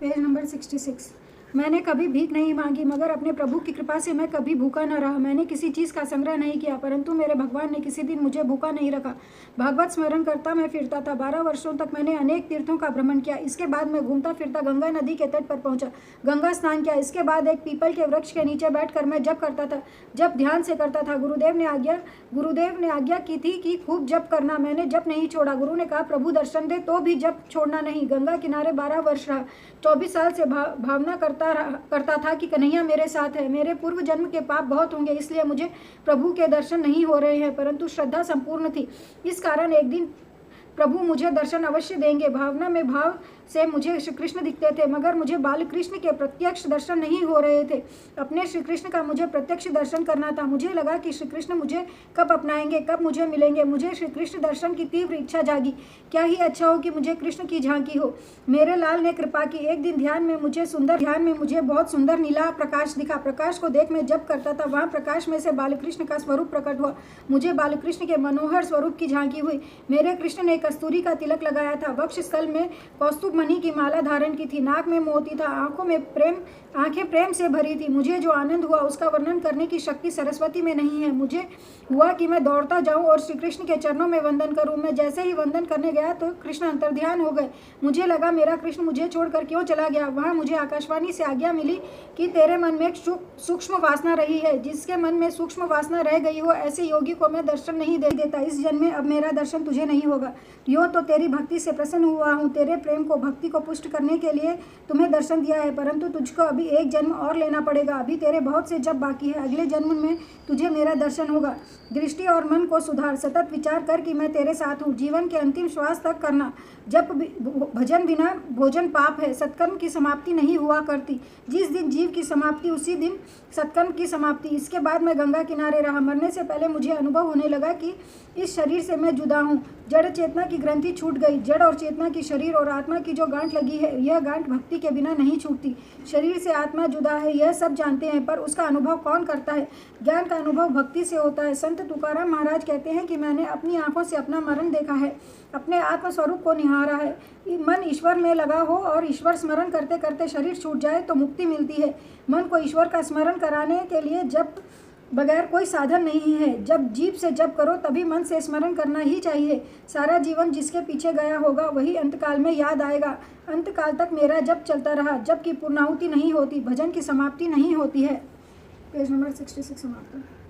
Page number 66। मैंने कभी भीख नहीं मांगी, मगर अपने प्रभु की कृपा से मैं कभी भूखा न रहा। मैंने किसी चीज़ का संग्रह नहीं किया, परंतु मेरे भगवान ने किसी दिन मुझे भूखा नहीं रखा। भागवत स्मरण करता मैं फिरता था। 12 वर्षों तक मैंने अनेक तीर्थों का भ्रमण किया। इसके बाद मैं घूमता फिरता गंगा नदी के तट पर पहुंचा, गंगा स्नान किया। इसके बाद एक पीपल के वृक्ष के नीचे बैठकर मैं जप करता था, जप ध्यान से करता था। गुरुदेव ने आज्ञा की थी कि खूब जप करना। मैंने जप नहीं छोड़ा। गुरु ने कहा, प्रभु दर्शन दे तो भी जप छोड़ना नहीं। गंगा किनारे 12 वर्ष रहा। 24 साल से भावना करता था कि कन्हैया मेरे साथ है। मेरे पूर्व जन्म के पाप बहुत होंगे, इसलिए मुझे प्रभु के दर्शन नहीं हो रहे हैं, परंतु श्रद्धा संपूर्ण थी। इस कारण एक दिन प्रभु मुझे दर्शन अवश्य देंगे। भावना में भाव से मुझे श्री कृष्ण दिखते थे, मगर मुझे बाल कृष्ण के प्रत्यक्ष दर्शन नहीं हो रहे थे। अपने श्री कृष्ण का मुझे प्रत्यक्ष दर्शन करना था। मुझे लगा कि श्री कृष्ण मुझे कब अपनाएंगे, कब मुझे मिलेंगे। मुझे श्री कृष्ण दर्शन की तीव्र इच्छा जागी। क्या ही अच्छा हो कि मुझे कृष्ण की झांकी हो। मेरे लाल ने कृपा की। एक दिन ध्यान में मुझे बहुत सुंदर नीला प्रकाश दिखा। प्रकाश को देख मैं जप करता था। वहाँ प्रकाश में से बालकृष्ण का स्वरूप प्रकट हुआ। मुझे बालकृष्ण के मनोहर स्वरूप की झांकी हुई। मेरे कृष्ण ने कस्तूरी का तिलक लगाया था, वक्ष स्थल में कौस्तुभ मणि की माला धारण की थी, नाक में मोती था, आंखें प्रेम से भरी थी। मुझे जो आनंद हुआ उसका वर्णन करने की शक्ति सरस्वती में नहीं है। मुझे हुआ कि मैं दौड़ता जाऊं और श्री कृष्ण के चरणों में वंदन करूं। मैं जैसे ही वंदन करने गया तो कृष्ण अंतर्ध्यान हो गए। मुझे लगा मेरा कृष्ण मुझे छोड़कर क्यों चला गया। वहां मुझे आकाशवाणी से आज्ञा मिली कि तेरे मन में एक सूक्ष्म वासना रही है। जिसके मन में सूक्ष्म वासना रह गई हो, ऐसे योगी को मैं दर्शन नहीं दे देता। इस जन्म में अब मेरा दर्शन तुझे नहीं होगा। यो तो तेरी भक्ति से प्रसन्न हुआ हूँ। तेरे प्रेम को, भक्ति को पुष्ट करने के लिए तुम्हें दर्शन दिया है, परंतु तुझको अभी एक जन्म और लेना पड़ेगा। अभी तेरे बहुत से जप बाकी है। अगले जन्म में तुझे मेरा दर्शन होगा। दृष्टि और मन को सुधार। सतत विचार कर कि मैं तेरे साथ हूँ। जीवन के अंतिम श्वास तक करना। जप भजन बिना भोजन पाप है। सत्कर्म की समाप्ति नहीं हुआ करती। जिस दिन जीव की समाप्ति, उसी दिन सत्कर्म की समाप्ति। इसके बाद मैं गंगा किनारे रहा। मरने से पहले मुझे अनुभव होने लगा कि इस शरीर से मैं जुदा हूँ। जड़ चेतना की ग्रंथि छूट गई। जड़ और चेतना की, शरीर और आत्मा की जो गांठ लगी है, यह गांठ भक्ति के बिना नहीं छूटती। शरीर से आत्मा जुदा है, यह सब जानते हैं, पर उसका अनुभव कौन करता है। ज्ञान का अनुभव भक्ति से होता है। संत तुकाराम महाराज कहते हैं कि मैंने अपनी आंखों से अपना मरण देखा है, अपने आत्म स्वरूप को निहारा है। मन ईश्वर में लगा हो और ईश्वर स्मरण करते करते शरीर छूट जाए तो मुक्ति मिलती है। मन को ईश्वर का स्मरण कराने के लिए जब बगैर कोई साधन नहीं है। जब जीभ से जप करो तभी मन से स्मरण करना ही चाहिए। सारा जीवन जिसके पीछे गया होगा वही अंतकाल में याद आएगा। अंतकाल तक मेरा जप चलता रहा। जप की पूर्णाहुति नहीं होती, भजन की समाप्ति नहीं होती है। पेज नंबर 66 समाप्त।